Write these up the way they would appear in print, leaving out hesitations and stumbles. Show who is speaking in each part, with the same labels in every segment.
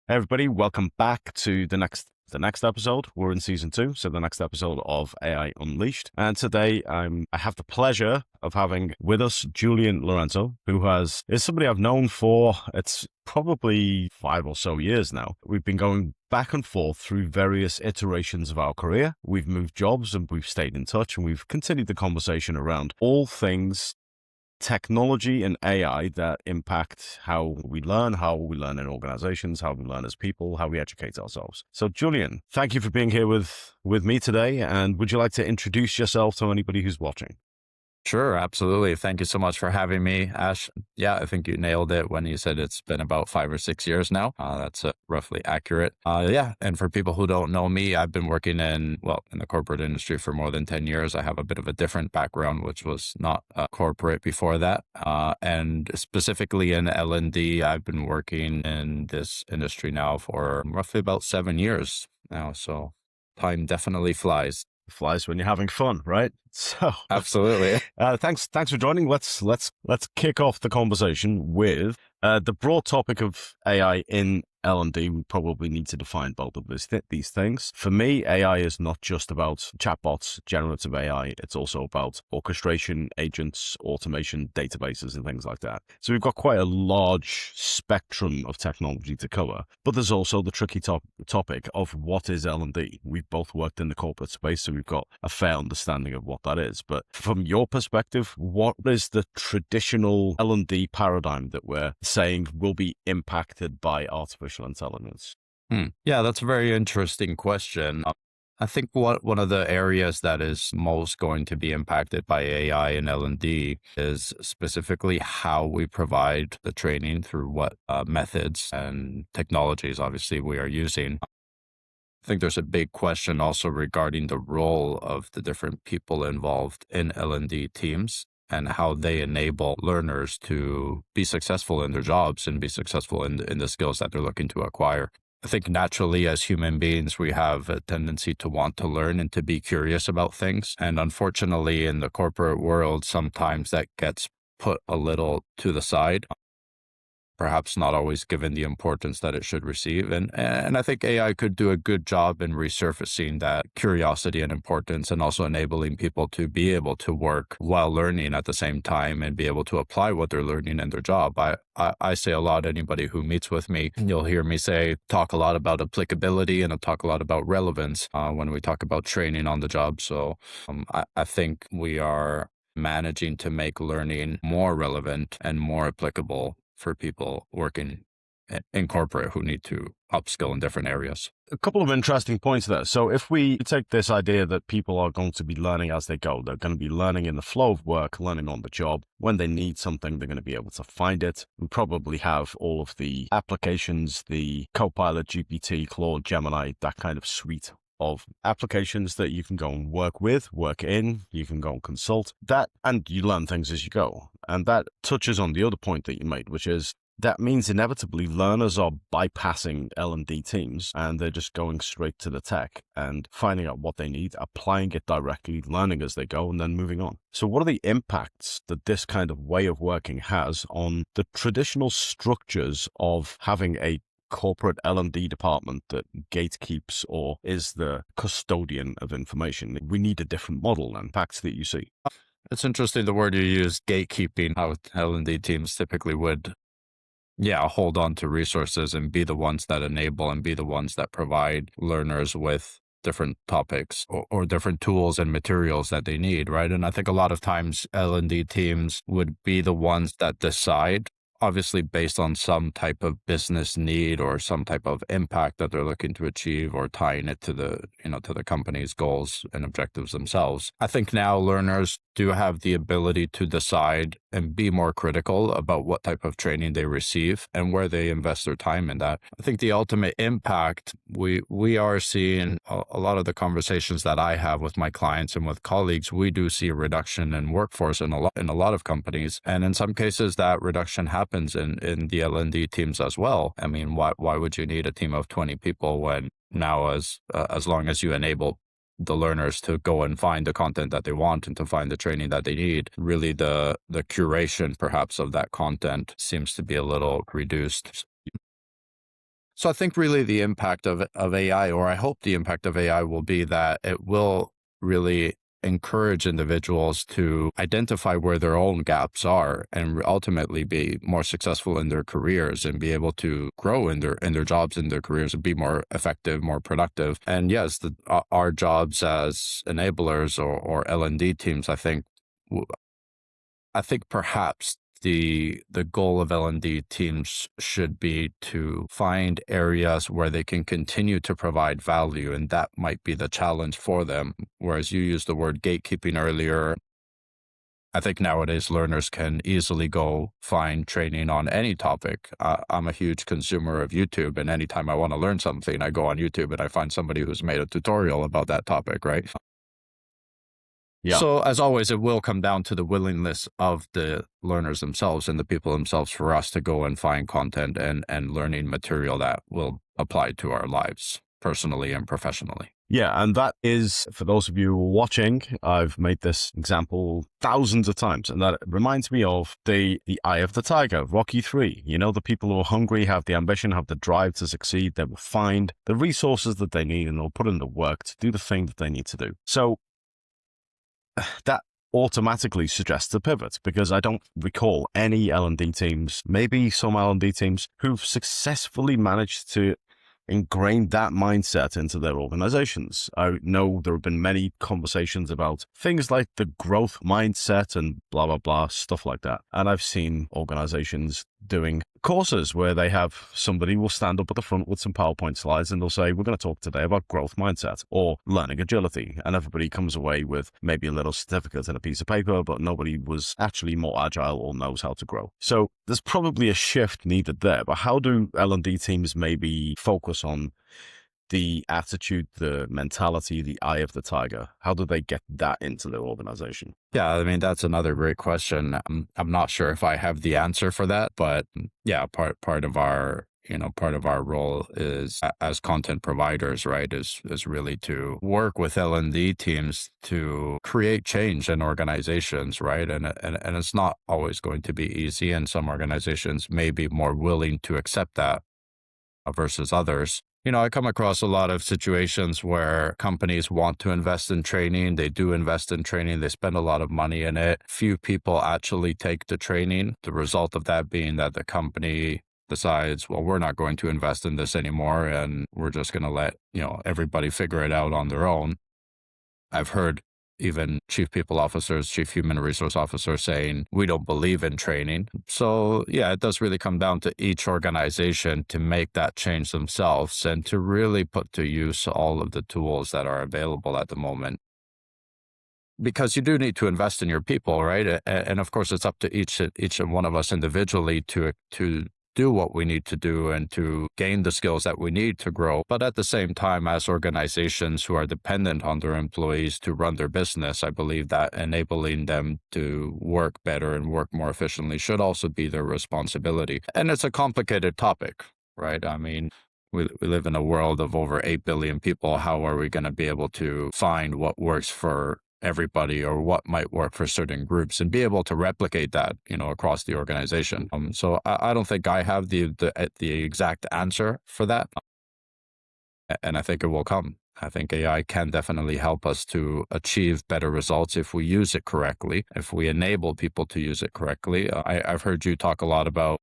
Speaker 1: Hey everybody, welcome back to the next episode. We're in season 2, so the next episode of AI Unleashed. And today I have the pleasure of having with us Julian Lorenzo, who is somebody I've known for it's probably 5 or so years now. We've been going back and forth through various iterations of our career. We've moved jobs and we've stayed in touch, and we've continued the conversation around all things technology and AI that impact how we learn in organizations, how we learn as people, how we educate ourselves. So, Julian, thank you for being here with me today. And would you like to introduce yourself to anybody who's watching?
Speaker 2: Sure, absolutely. Thank you so much for having me, Ash. Yeah, I think you nailed it when you said it's been about 5 or 6 years now. That's roughly accurate. Yeah, and for people who don't know me, I've been working in the corporate industry for more than 10 years. I have a bit of a different background, which was not corporate before that. And specifically in L&D, I've been working in this industry now for roughly about 7 years now. So time definitely flies.
Speaker 1: Flies when you're having fun, right? So,
Speaker 2: Absolutely.
Speaker 1: thanks for joining. Let's kick off the conversation with the broad topic of AI in L&D. We probably need to define both of these things. For me, AI is not just about chatbots, generative AI. It's also about orchestration, agents, automation, databases, and things like that. So we've got quite a large spectrum of technology to cover. But there's also the tricky topic of what is L&D. We've both worked in the corporate space, so we've got a fair understanding of what that is. But from your perspective, what is the traditional L&D paradigm that we're saying will be impacted by artificial intelligence?
Speaker 2: Yeah, that's a very interesting question. I think one of the areas that is most going to be impacted by AI and L&D is specifically how we provide the training through what methods and technologies, obviously, we are using. I think there's a big question also regarding the role of the different people involved in L&D teams and how they enable learners to be successful in their jobs and be successful in the skills that they're looking to acquire. I think naturally as human beings, we have a tendency to want to learn and to be curious about things. And unfortunately, in the corporate world, sometimes that gets put a little to the side, perhaps not always given the importance that it should receive. And I think AI could do a good job in resurfacing that curiosity and importance, and also enabling people to be able to work while learning at the same time and be able to apply what they're learning in their job. I say a lot, anybody who meets with me, you'll hear me talk a lot about applicability, and I'll talk a lot about relevance when we talk about training on the job. So I think we are managing to make learning more relevant and more applicable for people working in corporate who need to upskill in different areas.
Speaker 1: A couple of interesting points there. So if we take this idea that people are going to be learning as they go, they're going to be learning in the flow of work, learning on the job. When they need something, they're going to be able to find it. We probably have all of the applications, the Copilot, GPT, Claude, Gemini, that kind of suite of applications that you can go and work with, work in, you can go and consult that, and you learn things as you go. And that touches on the other point that you made, which is that means inevitably learners are bypassing L&D teams, and they're just going straight to the tech and finding out what they need, applying it directly, learning as they go, and then moving on. So what are the impacts that this kind of way of working has on the traditional structures of having a corporate L&D department that gatekeeps or is the custodian of information? We need a different model and impacts that you see.
Speaker 2: It's interesting the word you use, gatekeeping, how L&D teams typically would, hold on to resources and be the ones that enable and be the ones that provide learners with different topics or different tools and materials that they need, right? And I think a lot of times L&D teams would be the ones that decide, obviously based on some type of business need or some type of impact that they're looking to achieve, or tying it to the company's goals and objectives themselves. I think now learners do have the ability to decide and be more critical about what type of training they receive and where they invest their time in that. I think the ultimate impact, we are seeing a lot of the conversations that I have with my clients and with colleagues, we do see a reduction in workforce in a lot of companies. And in some cases that reduction happens in the L&D teams as well. I mean, why would you need a team of 20 people when now as long as you enable the learners to go and find the content that they want and to find the training that they need, really the curation perhaps of that content seems to be a little reduced. So I think really the impact of AI, or I hope the impact of AI will be that it will really encourage individuals to identify where their own gaps are and ultimately be more successful in their careers and be able to grow in their jobs and their careers and be more effective, more productive. And yes, our jobs as enablers or L&D teams, I think perhaps the goal of L&D teams should be to find areas where they can continue to provide value, and that might be the challenge for them. Whereas you used the word gatekeeping earlier, I think nowadays learners can easily go find training on any topic. I'm a huge consumer of YouTube, and anytime I want to learn something, I go on YouTube and I find somebody who's made a tutorial about that topic, right?
Speaker 1: Yeah.
Speaker 2: So, as always, it will come down to the willingness of the learners themselves and the people themselves for us to go and find content and learning material that will apply to our lives personally and professionally.
Speaker 1: Yeah, and that is, for those of you watching, I've made this example thousands of times, and that reminds me of the eye of the tiger, Rocky 3. You know, the people who are hungry, have the ambition, have the drive to succeed, they will find the resources that they need, and they'll put in the work to do the thing that they need to do. So that automatically suggests a pivot, because I don't recall any L&D teams, maybe some L&D teams, who've successfully managed to ingrain that mindset into their organizations. I know there have been many conversations about things like the growth mindset and blah, blah, blah, stuff like that. And I've seen organizations doing courses where they have somebody will stand up at the front with some PowerPoint slides and they'll say, we're going to talk today about growth mindset or learning agility. And everybody comes away with maybe a little certificate and a piece of paper, but nobody was actually more agile or knows how to grow. So there's probably a shift needed there. But how do L&D teams maybe focus on the attitude, the mentality, the eye of the tiger? How do they get that into their organization?
Speaker 2: Yeah, I mean, that's another great question. I'm not sure if I have the answer for that, but yeah, part of our part of our role is as content providers, right, is really to work with L&D teams to create change in organizations, right? And it's not always going to be easy, and some organizations may be more willing to accept that versus others. I come across a lot of situations where companies want to invest in training. They do invest in training. They spend a lot of money in it. Few people actually take the training. The result of that being that the company decides, well, we're not going to invest in this anymore, and we're just going to let, everybody figure it out on their own. I've heard even chief people officers, chief human resource officers saying, we don't believe in training. So yeah, it does really come down to each organization to make that change themselves and to really put to use all of the tools that are available at the moment. Because you do need to invest in your people, right? And of course, it's up to each and one of us individually to do what we need to do and to gain the skills that we need to grow. But at the same time, as organizations who are dependent on their employees to run their business, I believe that enabling them to work better and work more efficiently should also be their responsibility. And it's a complicated topic, right? I mean, we live in a world of over 8 billion people. How are we going to be able to find what works for everybody or what might work for certain groups and be able to replicate that, across the organization? So I don't think I have the exact answer for that. And I think it will come. I think AI can definitely help us to achieve better results if we use it correctly, if we enable people to use it correctly. I've heard you talk a lot about,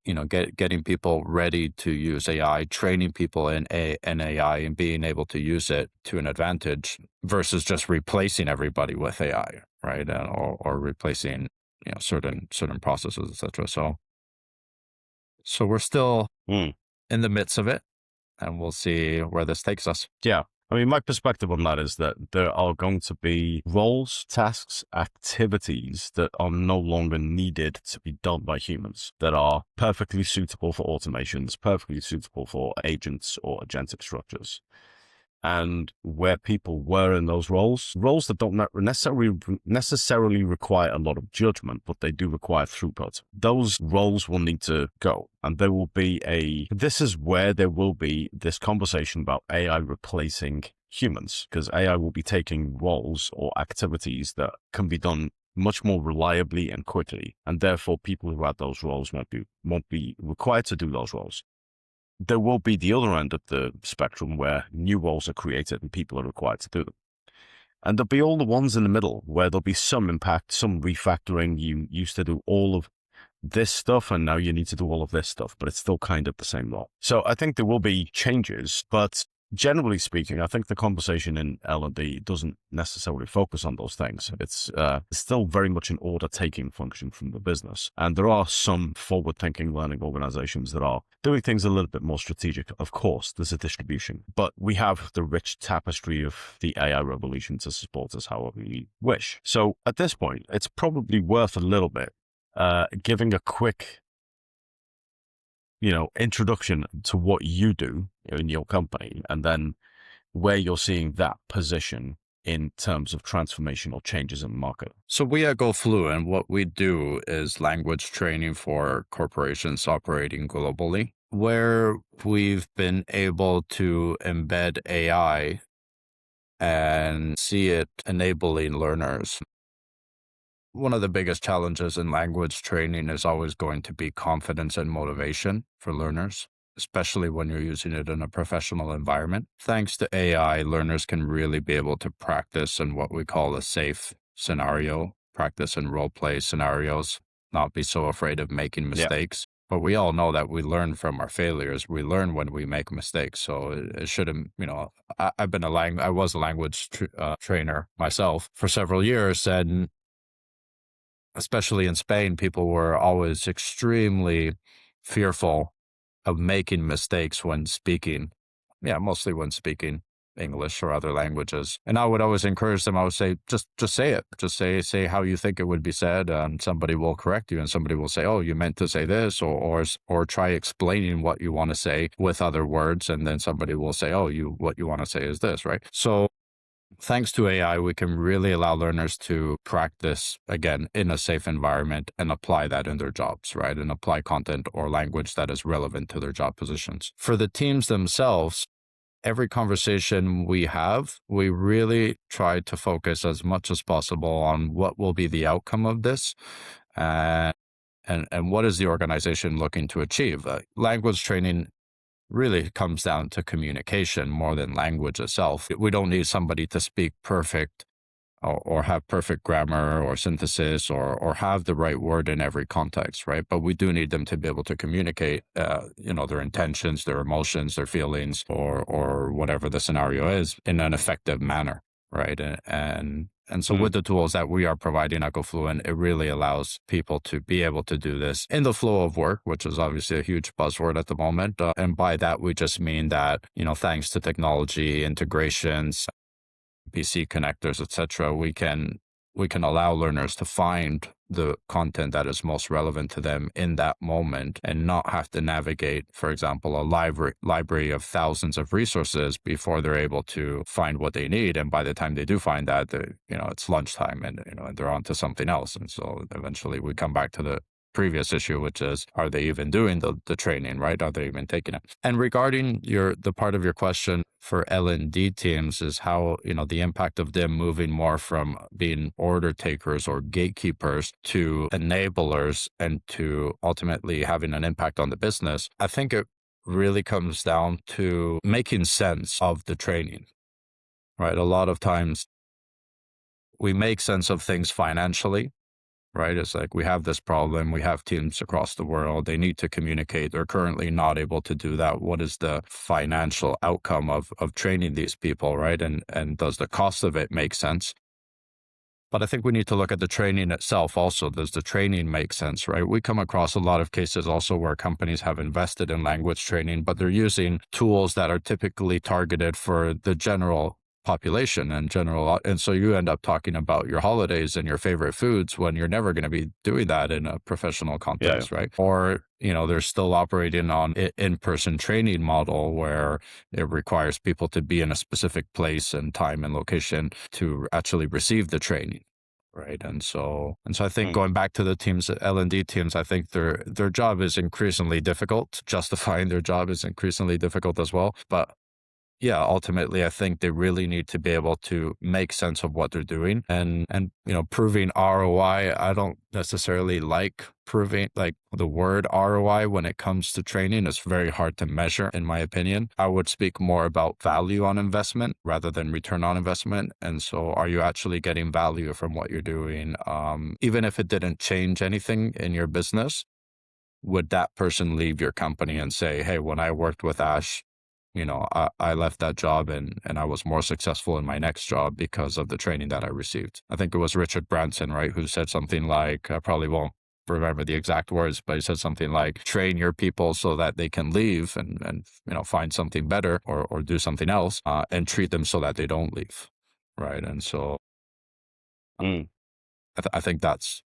Speaker 2: getting people ready to use AI, training people in AI and being able to use it to an advantage versus just replacing everybody with AI, right? Or replacing, certain processes, etc. So we're still in the midst of it, and we'll see where this takes us.
Speaker 1: Yeah. I mean, my perspective on that is that there are going to be roles, tasks, activities that are no longer needed to be done by humans, that are perfectly suitable for automations, perfectly suitable for agents or agentic structures. And where people were in those roles that don't necessarily require a lot of judgment, but they do require throughput. Those roles will need to go. And there will be this is where there will be this conversation about AI replacing humans, because AI will be taking roles or activities that can be done much more reliably and quickly. And therefore, people who had those roles won't be required to do those roles. there will be the other end of the spectrum where new roles are created and people are required to do them. And there'll be all the ones in the middle where there'll be some impact, some refactoring. You used to do all of this stuff and now you need to do all of this stuff, but it's still kind of the same role. So I think there will be changes, but generally speaking, I think the conversation in L&D doesn't necessarily focus on those things. It's still very much an order-taking function from the business. And there are some forward-thinking learning organizations that are doing things a little bit more strategic. Of course, there's a distribution, but we have the rich tapestry of the AI revolution to support us however we wish. So at this point, it's probably worth a little bit giving a quick introduction to what you do in your company and then where you're seeing that position in terms of transformational changes in the market.
Speaker 2: So we at GoFluent, what we do is language training for corporations operating globally, where we've been able to embed AI and see it enabling learners. One of the biggest challenges in language training is always going to be confidence and motivation for learners, especially when you're using it in a professional environment. Thanks to AI, learners can really be able to practice in what we call a safe scenario, practice in role play scenarios, not be so afraid of making mistakes. But we all know that we learn from our failures. We learn when we make mistakes. So it shouldn't, I was a language trainer myself for several years, and especially in Spain, people were always extremely fearful of making mistakes when speaking. Yeah, mostly when speaking English or other languages. And I would always encourage them. I would say, just say it. Just say how you think it would be said, and somebody will correct you, and somebody will say, "Oh, you meant to say this," or try explaining what you want to say with other words, and then somebody will say, "Oh, what you want to say is this," right? So thanks to AI, we can really allow learners to practice, again, in a safe environment and apply that in their jobs, right? And apply content or language that is relevant to their job positions. For the teams themselves, every conversation we have, we really try to focus as much as possible on what will be the outcome of this. And what is the organization looking to achieve? Language training really comes down to communication more than language itself. We don't need somebody to speak perfect or have perfect grammar or synthesis or have the right word in every context, right? But we do need them to be able to communicate, their intentions, their emotions, their feelings, or whatever the scenario is in an effective manner, right? And so with the tools that we are providing at GoFluent, it really allows people to be able to do this in the flow of work, which is obviously a huge buzzword at the moment. And by that, we just mean that, thanks to technology, integrations, PC connectors, etc., we can allow learners to find the content that is most relevant to them in that moment and not have to navigate, for example, a library of thousands of resources before they're able to find what they need. And by the time they do find that, it's lunchtime and they're on to something else. And so eventually we come back to the previous issue, which is, are they even doing the training, right? Are they even taking it? And regarding the part of your question for L&D teams is how, the impact of them moving more from being order takers or gatekeepers to enablers and to ultimately having an impact on the business. I think it really comes down to making sense of the training, right? A lot of times we make sense of things financially, right? It's like we have this problem. We have teams across the world. They need to communicate. They're currently not able to do that. What is the financial outcome of training these people, right? And does the cost of it make sense? But I think we need to look at the training itself also. Does the training make sense, right? We come across a lot of cases also where companies have invested in language training, but they're using tools that are typically targeted for the general population and general. And so you end up talking about your holidays and your favorite foods when you're never going to be doing that in a professional context, right? Or, they're still operating on an in-person training model where it requires people to be in a specific place and time and location to actually receive the training. Right. And so I think going back to the teams, L&D teams, I think their job is increasingly difficult. Justifying their job is increasingly difficult as well. But yeah, ultimately, I think they really need to be able to make sense of what they're doing and proving ROI. I don't necessarily like proving like the word ROI when it comes to training. It's very hard to measure, in my opinion. I would speak more about value on investment rather than return on investment. And so, are you actually getting value from what you're doing? Even if it didn't change anything in your business, would that person leave your company and say, hey, when I worked with Ash, I left that job and I was more successful in my next job because of the training that I received. I think it was Richard Branson, right, who said something like, I probably won't remember the exact words, but he said something like, train your people so that they can leave and find something better or do something else, and treat them so that they don't leave. Right. And so
Speaker 1: Mm.
Speaker 2: I think that's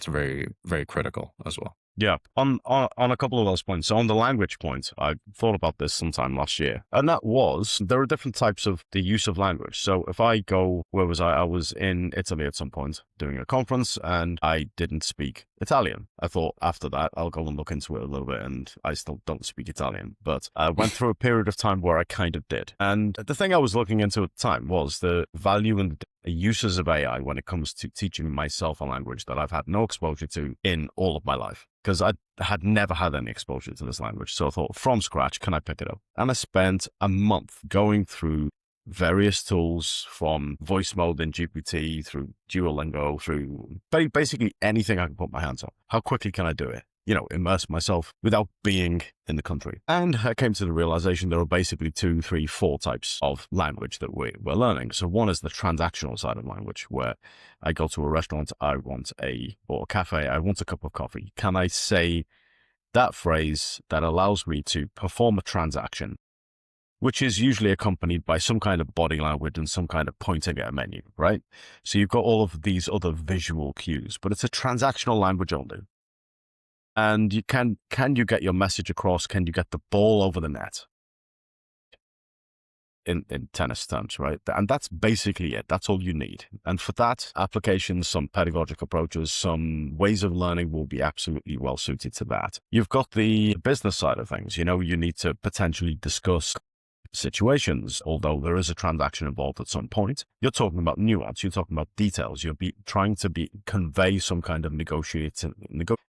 Speaker 2: very, very critical as well.
Speaker 1: Yeah, on a couple of those points. So on the language point, I thought about this sometime last year, and that was there are different types of the use of language. So if I go, where was I? I was in Italy at some point doing a conference, and I didn't speak Italian. I thought after that I'll go and look into it a little bit, and I still don't speak Italian. But I went through a period of time where I kind of did, and the thing I was looking into at the time was the value and uses of AI when it comes to teaching myself a language that I've had no exposure to in all of my life, because I had never had any exposure to this language. So I thought, from scratch, can I pick it up? And I spent a month going through various tools, from voice mode in GPT through Duolingo, through basically anything I can put my hands on. How quickly can I do it? Immerse myself without being in the country. And I came to the realization there are basically 2, 3, 4 types of language that we're learning. So one is the transactional side of language, where I go to a restaurant, or a cafe, I want a cup of coffee. Can I say that phrase that allows me to perform a transaction, which is usually accompanied by some kind of body language and some kind of pointing at a menu, right? So you've got all of these other visual cues, but it's a transactional language only. And you can you get your message across? Can you get the ball over the net? In tennis terms, right? And that's basically it. That's all you need. And for that, applications, some pedagogic approaches, some ways of learning will be absolutely well suited to that. You've got the business side of things. You need to potentially discuss situations, although there is a transaction involved at some point. You're talking about nuance, you're talking about details, you're trying to convey some kind of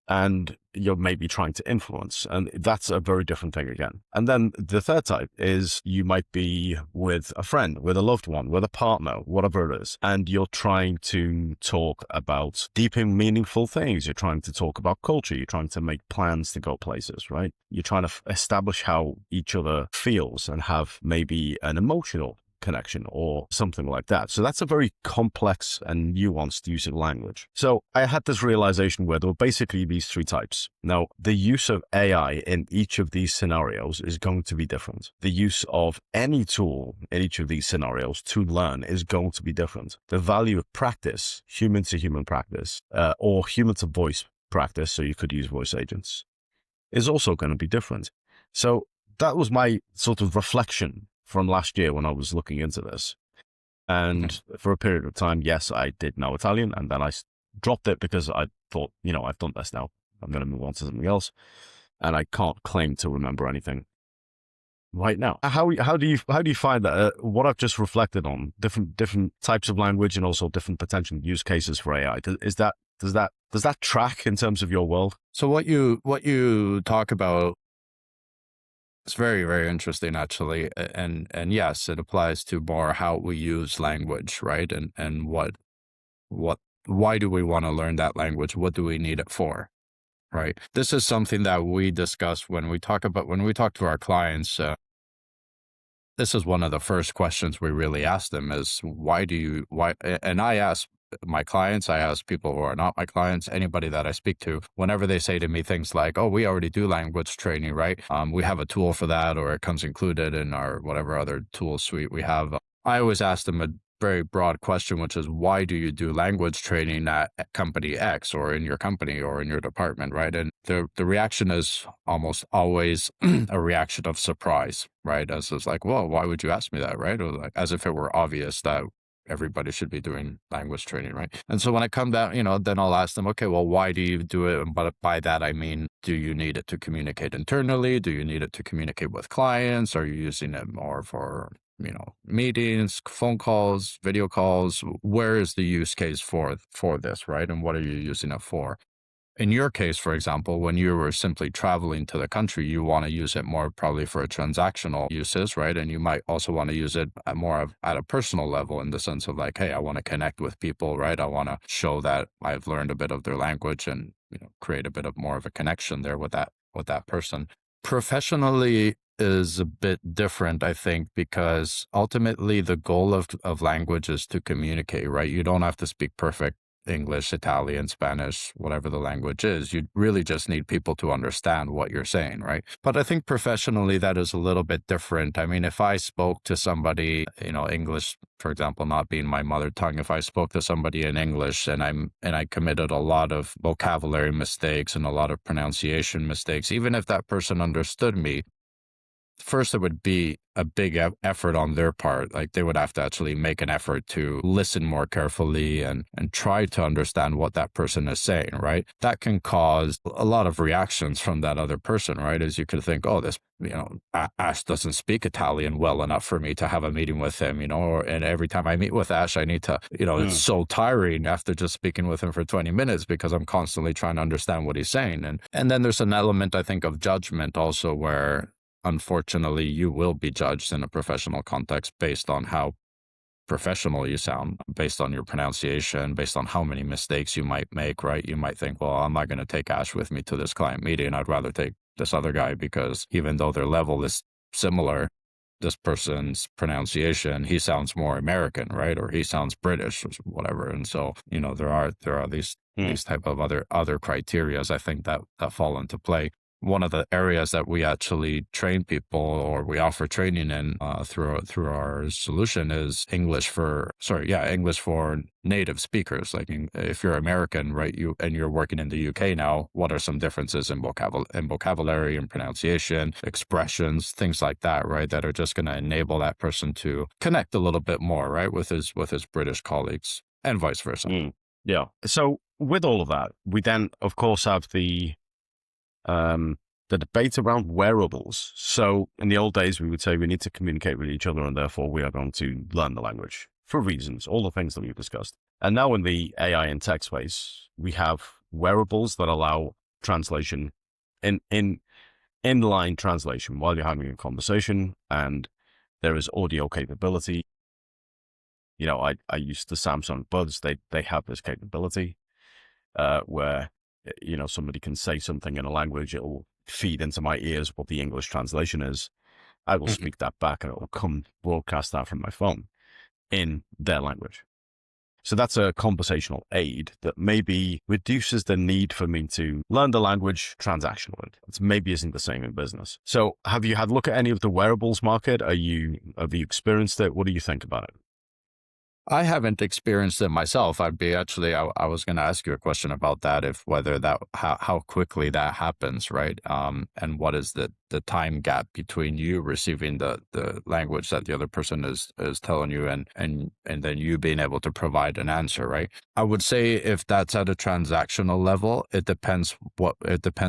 Speaker 1: and you're maybe trying to influence, and that's a very different thing again. And then the third type is you might be with a friend, with a loved one, with a partner, whatever it is, and you're trying to talk about deep and meaningful things. You're trying to talk about culture, you're trying to make plans to go places, right? You're trying to establish how each other feels and have maybe an emotional connection or something like that. So that's a very complex and nuanced use of language. So I had this realization where there were basically these 3 types. Now, the use of AI in each of these scenarios is going to be different. The use of any tool in each of these scenarios to learn is going to be different. The value of practice, human to human practice, or human to voice practice, so you could use voice agents, is also going to be different. So that was my sort of reflection from last year when I was looking into this. And for a period of time, yes, I did know Italian, and then I dropped it because I thought, I've done this now. I'm going to move on to something else. And I can't claim to remember anything right now. How do you find that what I've just reflected on, different types of language and also different potential use cases for AI, does that track in terms of your world?
Speaker 2: So what you talk about, it's very, very interesting, actually. And yes, it applies to more how we use language, right? And why do we want to learn that language? What do we need it for? Right. This is something that we discuss when we talk to our clients. This is one of the first questions we really ask them is why? And I ask my clients, I ask people who are not my clients, anybody that I speak to, whenever they say to me things like, oh, we already do language training, right? We have a tool for that, or it comes included in our whatever other tool suite we have. I always ask them a very broad question, which is, why do you do language training at company X or in your company or in your department, right? And the reaction is almost always a reaction of surprise, right? As it's like, well, why would you ask me that, right? Or like, as if it were obvious that everybody should be doing language training, right? And so when I come down, then I'll ask them, okay, well, why do you do it? But by that, I mean, do you need it to communicate internally? Do you need it to communicate with clients? Are you using it more for meetings, phone calls, video calls. Where is the use case for this, right? And what are you using it for? In your case, for example, when you were simply traveling to the country, you want to use it more probably for transactional uses, right? And you might also want to use it at a personal level in the sense of like, hey, I want to connect with people, right? I want to show that I've learned a bit of their language and create a bit of more of a connection there with that person. Professionally is a bit different, I think, because ultimately the goal of language is to communicate, right? You don't have to speak perfect English, Italian, Spanish, whatever the language is. You really just need people to understand what you're saying, right? But I think professionally that is a little bit different. I mean, if I spoke to somebody, English, for example, not being my mother tongue, if I spoke to somebody in English and I committed a lot of vocabulary mistakes and a lot of pronunciation mistakes, even if that person understood me, first, it would be a big effort on their part. Like they would have to actually make an effort to listen more carefully and try to understand what that person is saying, right? That can cause a lot of reactions from that other person, right? As you could think, oh, this, Ash doesn't speak Italian well enough for me to have a meeting with him, and every time I meet with Ash, I need to, it's so tiring after just speaking with him for 20 minutes because I'm constantly trying to understand what he's saying. And then there's an element, I think, of judgment also where unfortunately, you will be judged in a professional context based on how professional you sound, based on your pronunciation, based on how many mistakes you might make, right? You might think, well, I'm not going to take Ash with me to this client meeting. I'd rather take this other guy because even though their level is similar, this person's pronunciation, he sounds more American, right? Or he sounds British or whatever. And so, there are these type of other criterias, I think, that fall into play. One of the areas that we actually train people or we offer training in through our solution is English for native speakers. Like if you're American, right, you're working in the UK now, what are some differences in vocabulary and pronunciation, expressions, things like that, right, that are just going to enable that person to connect a little bit more, right, with his British colleagues and vice versa.
Speaker 1: Yeah. So with all of that, we then, of course, have the debate around wearables. So in the old days, we would say we need to communicate with each other and therefore we are going to learn the language for reasons, all the things that we've discussed. And now in the AI and tech space, we have wearables that allow translation inline translation while you're having a conversation, and there is audio capability. I use the Samsung Buds. They have this capability where somebody can say something in a language, it will feed into my ears what the English translation is. I will speak that back and it will come broadcast that from my phone in their language. So that's a conversational aid that maybe reduces the need for me to learn the language transactionally. It maybe isn't the same in business. So have you had a look at any of the wearables market? Have you experienced it? What do you think about it?
Speaker 2: I haven't experienced it myself. I was going to ask you a question about that, how quickly that happens, right? And what is the time gap between you receiving the language that the other person is telling you and then you being able to provide an answer, right? I would say if that's at a transactional level, it depends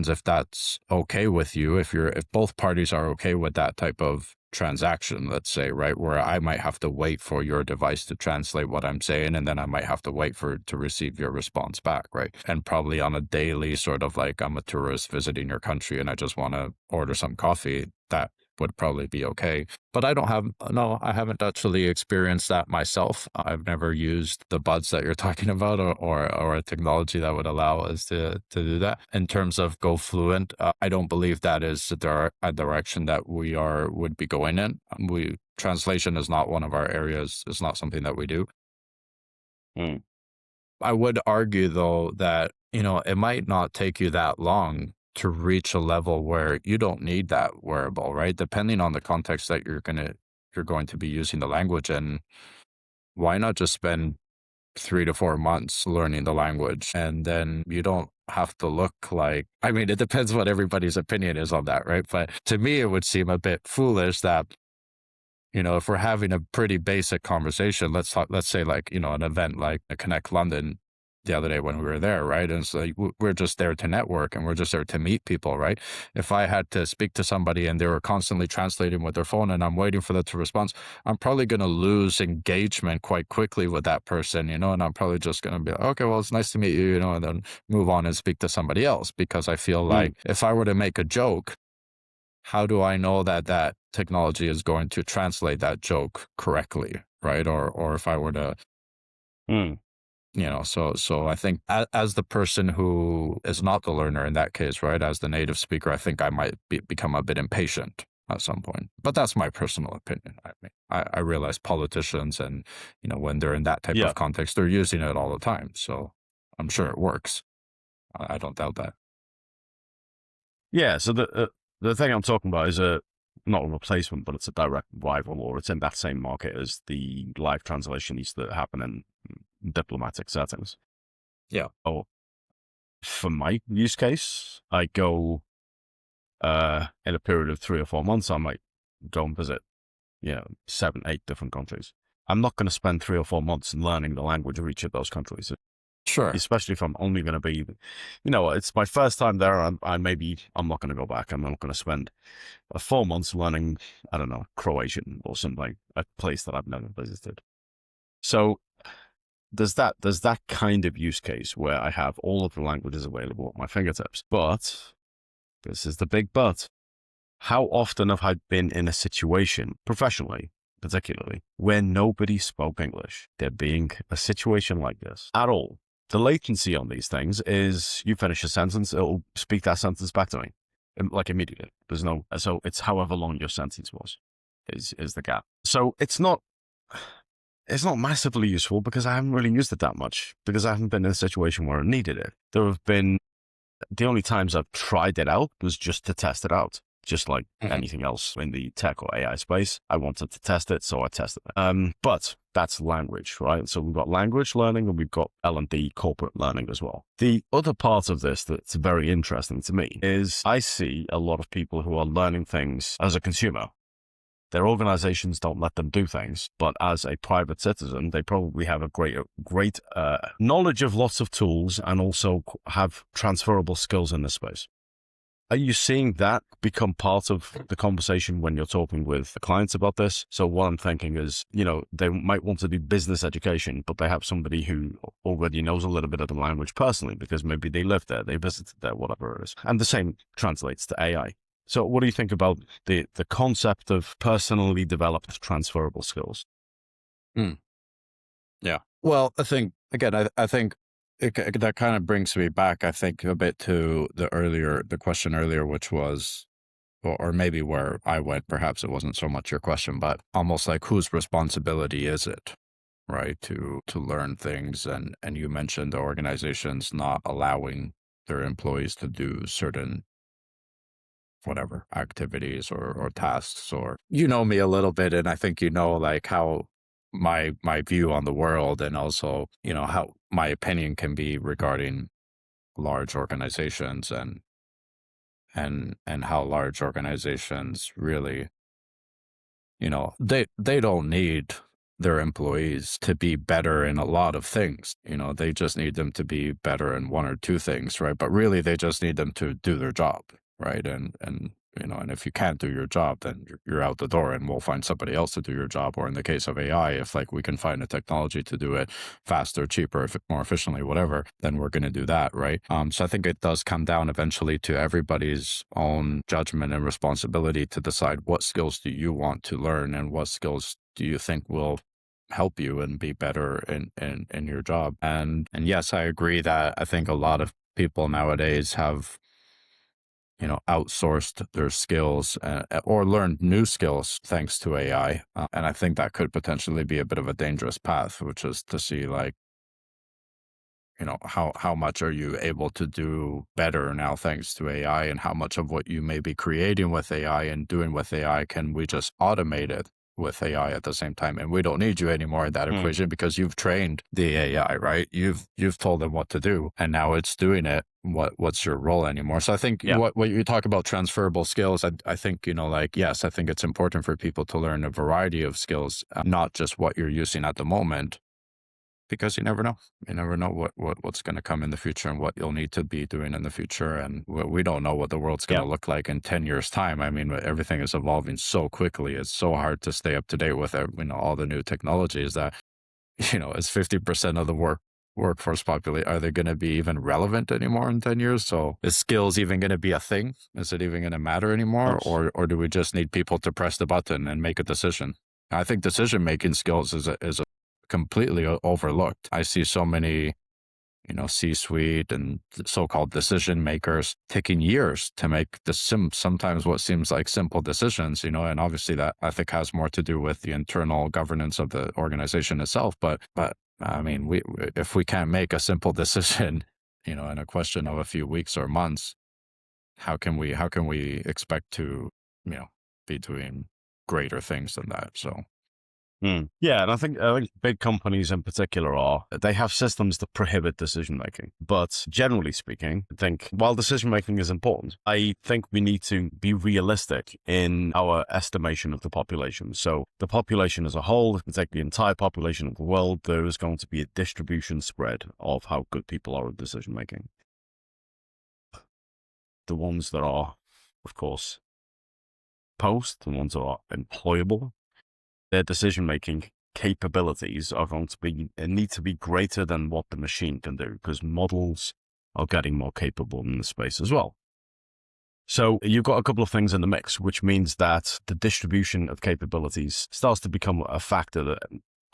Speaker 2: if that's okay with you. If both parties are okay with that type of transaction, let's say, right, where I might have to wait for your device to translate what I'm saying, and then I might have to wait to receive your response back, right? And probably on a daily sort of like I'm a tourist visiting your country and I just want to order some coffee, that would probably be okay. But I haven't actually experienced that myself. I've never used the buds that you're talking about or a technology that would allow us to do that. In terms of Go Fluent, I don't believe that is a direction that we would be going in. Translation is not one of our areas. It's not something that we do. I would argue, though, that, it might not take you that long to reach a level where you don't need that wearable, right? Depending on the context that you're going to be using the language in, why not just spend 3 to 4 months learning the language, and then you don't have to look like, it depends what everybody's opinion is on that, right? But to me, it would seem a bit foolish that, if we're having a pretty basic conversation, let's say like, an event like a Connect London, the other day when we were there, right? And it's like we're just there to network and we're just there to meet people, right? If I had to speak to somebody and they were constantly translating with their phone and I'm waiting for them to respond, I'm probably going to lose engagement quite quickly with that person, and I'm probably just going to be like, okay, well, it's nice to meet you, and then move on and speak to somebody else, because I feel like if I were to make a joke, how do I know that that technology is going to translate that joke correctly, right? Or if I were to,
Speaker 1: Mm.
Speaker 2: so I think as the person who is not the learner in that case, right, as the native speaker, I think I might become a bit impatient at some point. But that's my personal opinion. I mean, I realize politicians and, when they're in that type
Speaker 1: Yeah.
Speaker 2: of context, they're using it all the time. So I'm sure it works. I don't doubt that.
Speaker 1: Yeah. So the thing I'm talking about is not a replacement, but it's a direct rival, or it's in that same market as the live translations that happen in diplomatic settings.
Speaker 2: Yeah.
Speaker 1: Oh, for my use case, I go in a period of 3 or 4 months, I might go and visit, 7, 8 different countries. I'm not going to spend 3 or 4 months learning the language of each of those countries,
Speaker 2: Sure.
Speaker 1: especially if I'm only going to be, it's my first time there. I'm not going to go back. I'm not going to spend 4 months learning, I don't know, Croatian or something, a place that I've never visited. So there's that kind of use case where I have all of the languages available at my fingertips. But this is the big but. How often have I been in a situation, professionally, particularly, where nobody spoke English? There being a situation like this at all. The latency on these things is you finish a sentence, it'll speak that sentence back to me, like immediately. So it's however long your sentence was, is the gap. So it's not massively useful because I haven't really used it that much, because I haven't been in a situation where I needed it. The only times I've tried it out was just to test it out. Just like anything else in the tech or AI space, I wanted to test it, so I tested it. But that's language, right? So we've got language learning and we've got L&D corporate learning as well. The other part of this that's very interesting to me is I see a lot of people who are learning things as a consumer. Their organizations don't let them do things, but as a private citizen, they probably have a great knowledge of lots of tools and also have transferable skills in this space. Are you seeing that become part of the conversation when you're talking with clients about this? So what I'm thinking is, they might want to do business education, but they have somebody who already knows a little bit of the language personally because maybe they lived there, they visited there, whatever it is. And the same translates to AI. So what do you think about the concept of personally developed transferable skills?
Speaker 2: Yeah. Well, I think, again, I think that kind of brings me back, I think, a bit to the question earlier, which was, or maybe where I went, perhaps it wasn't so much your question, but almost like whose responsibility is it, right, to learn things? And you mentioned the organizations not allowing their employees to do certain whatever activities or tasks, or you know me a little bit, and I think like how my view on the world, and also how my opinion can be regarding large organizations, and how large organizations really, they don't need their employees to be better in a lot of things. They just need them to be better in one or two things, right? But really they just need them to do their job, right? And if you can't do your job, then you're out the door, and we'll find somebody else to do your job. Or in the case of AI, if like we can find a technology to do it faster, cheaper, more efficiently, whatever, then we're going to do that, right? So I think it does come down eventually to everybody's own judgment and responsibility to decide what skills do you want to learn and what skills do you think will help you and be better in your job. And yes, I agree that I think a lot of people nowadays have outsourced their skills or learned new skills thanks to AI. And I think that could potentially be a bit of a dangerous path, which is to see like, how much are you able to do better now thanks to AI, and how much of what you may be creating with AI and doing with AI can we just automate it with AI at the same time, and we don't need you anymore in that equation because you've trained the AI, right? You've told them what to do, and now it's doing it. What's your role anymore? So I think what you talk about transferable skills, I think yes, I think it's important for people to learn a variety of skills, not just what you're using at the moment, because you never know. You never know what's going to come in the future and what you'll need to be doing in the future. And we don't know what the world's going
Speaker 1: Yeah.
Speaker 2: to look like in 10 years time. I mean, everything is evolving so quickly. It's so hard to stay up to date with all the new technologies that, is 50% of the workforce population. Are they going to be even relevant anymore in 10 years? So is skills even going to be a thing? Is it even going to matter anymore?
Speaker 1: Nice.
Speaker 2: Or do we just need people to press the button and make a decision? I think decision-making skills is completely overlooked. I see so many, C-suite and so-called decision makers taking years to make sometimes what seems like simple decisions, and obviously that I think has more to do with the internal governance of the organization itself. But I mean, if we can't make a simple decision, in a question of a few weeks or months, how can we expect to, be doing greater things than that? So.
Speaker 1: Yeah, and I think big companies in particular they have systems that prohibit decision making. But generally speaking, I think while decision making is important, I think we need to be realistic in our estimation of the population. So the population as a whole, if we take the entire population of the world, there is going to be a distribution spread of how good people are at decision making. The ones that are, of course, the ones that are employable, their decision-making capabilities are going to need to be greater than what the machine can do, because models are getting more capable in the space as well. So you've got a couple of things in the mix, which means that the distribution of capabilities starts to become a factor that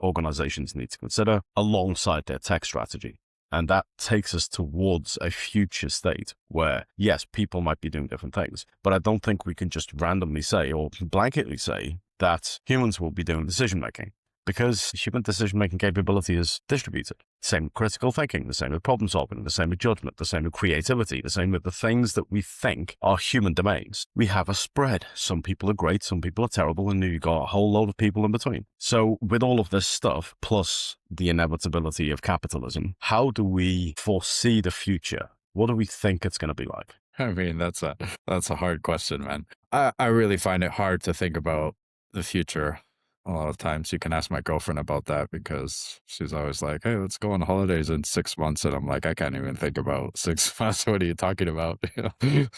Speaker 1: organizations need to consider alongside their tech strategy. And that takes us towards a future state where, yes, people might be doing different things, but I don't think we can just randomly say or blanketly say that humans will be doing decision making, because human decision making capability is distributed. Same with critical thinking, the same with problem solving, the same with judgment, the same with creativity, the same with the things that we think are human domains. We have a spread. Some people are great, some people are terrible, and you've got a whole load of people in between. So with all of this stuff, plus the inevitability of capitalism, how do we foresee the future? What do we think it's going to be like?
Speaker 2: I mean, that's a hard question, man. I really find it hard to think about the future. A lot of times you can ask my girlfriend about that because she's always like, "Hey, let's go on holidays in 6 months." And I'm like, I can't even think about 6 months. What are you talking about?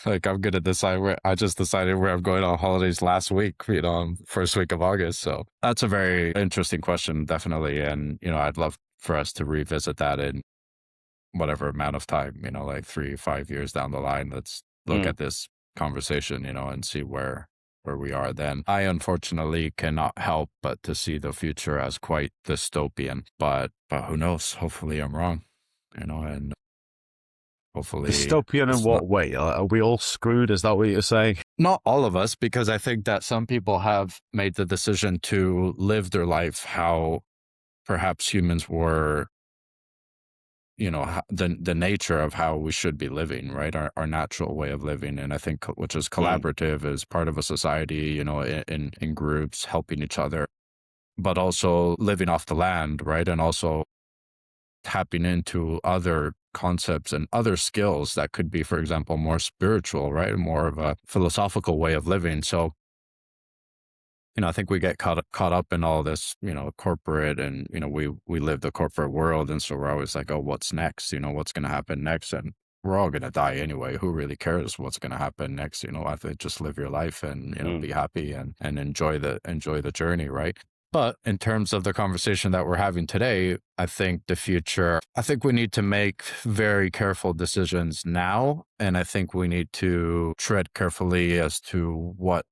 Speaker 2: Like I'm going to decide I just decided where I'm going on holidays last week, first week of August. So that's a very interesting question, definitely. And, I'd love for us to revisit that in whatever amount of time, like 3, 5 years down the line. Let's look at this conversation, and see where we are then. I unfortunately cannot help but to see the future as quite dystopian, but who knows? Hopefully I'm wrong, and hopefully
Speaker 1: Dystopian in
Speaker 2: it's not
Speaker 1: what way? Are we all screwed? Is that what you're saying?
Speaker 2: not all of us, because I think that some people have made the decision to live their life how perhaps humans were, the nature of how we should be living, right? Our natural way of living. And I think which is collaborative, is part of a society, in groups, helping each other, but also living off the land, right? And also tapping into other concepts and other skills that could be, for example, more spiritual, right? More of a philosophical way of living. So, I think we get caught up in all this, corporate, and, we live the corporate world. And so we're always like, oh, what's next? What's going to happen next? And we're all going to die anyway. Who really cares what's going to happen next? I think just live your life and, be happy and enjoy the journey. Right. But in terms of the conversation that we're having today, I think we need to make very careful decisions now. And I think we need to tread carefully as to what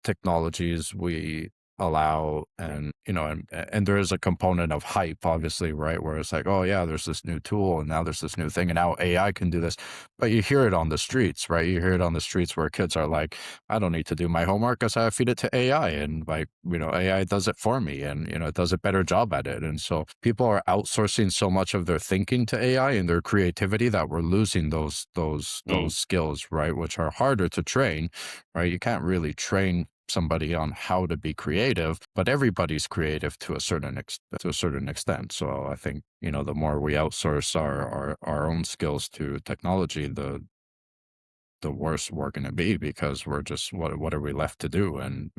Speaker 2: technologies we allow. And and there is a component of hype, obviously, right, where it's like, oh yeah, there's this new tool and now there's this new thing and now AI can do this. But you hear it on the streets, right? You hear it on the streets where kids are like, I don't need to do my homework because I feed it to AI, and like, AI does it for me, and it does a better job at it. And so people are outsourcing so much of their thinking to AI and their creativity that we're losing those skills, right, which are harder to train, right? You can't really train somebody on how to be creative, but everybody's creative to a certain extent. So I think, the more we outsource our own skills to technology, the worse we're going to be, because we're just, what are we left to do? And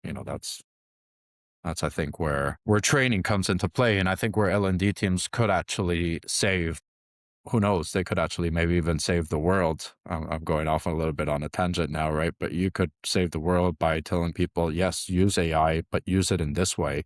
Speaker 2: that's That's, I think, where training comes into play. And I think where L&D teams could actually save, who knows, they could actually maybe even save the world. I'm going off a little bit on a tangent now, right? But you could save the world by telling people, yes, use AI, but use it in this way,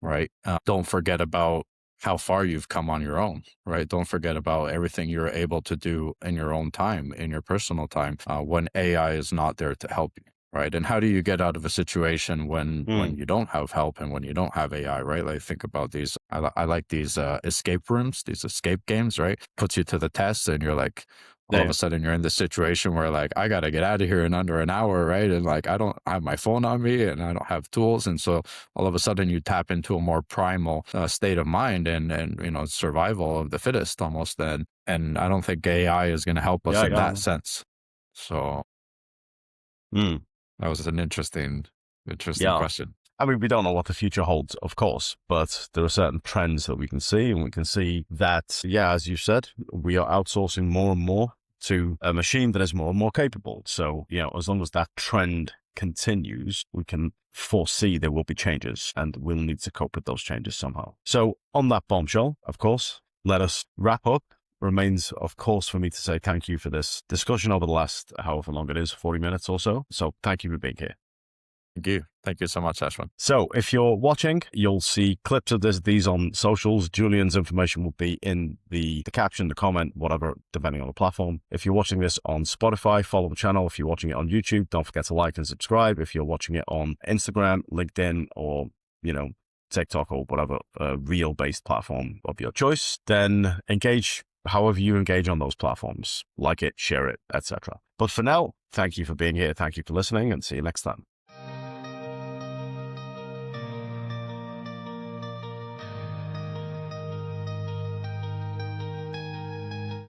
Speaker 2: right? Don't forget about how far you've come on your own, right? Don't forget about everything you're able to do in your own time, in your personal time, when AI is not there to help you, right? And how do you get out of a situation when you don't have help and when you don't have AI, right? Like, think about these. I like these escape rooms, these escape games, right? Puts you to the test, and you're like, all of a sudden you're in this situation where, like, I got to get out of here in under an hour, right? And like, I don't have my phone on me and I don't have tools. And so all of a sudden you tap into a more primal state of mind and, you know, survival of the fittest almost then. And I don't think AI is going to help us in that sense. So that was an interesting question.
Speaker 1: I mean, we don't know what the future holds, of course, but there are certain trends that we can see, and we can see that, yeah, as you said, we are outsourcing more and more to a machine that is more and more capable. So, you know, as long as that trend continues, we can foresee there will be changes, and we'll need to cope with those changes somehow. So on that bombshell, of course, let us wrap up. Remains, of course, for me to say thank you for this discussion over the last, however long it is, 40 minutes or so. So thank you for being here.
Speaker 2: Thank you. Thank you so much, Ashwin.
Speaker 1: So if you're watching, you'll see clips of these on socials. Julian's information will be in the caption, the comment, whatever, depending on the platform. If you're watching this on Spotify, follow the channel. If you're watching it on YouTube, don't forget to like and subscribe. If you're watching it on Instagram, LinkedIn, or, you know, TikTok or whatever reel-based platform of your choice, then engage however you engage on those platforms. Like it, share it, etc. But for now, thank you for being here. Thank you for listening, and see you next time.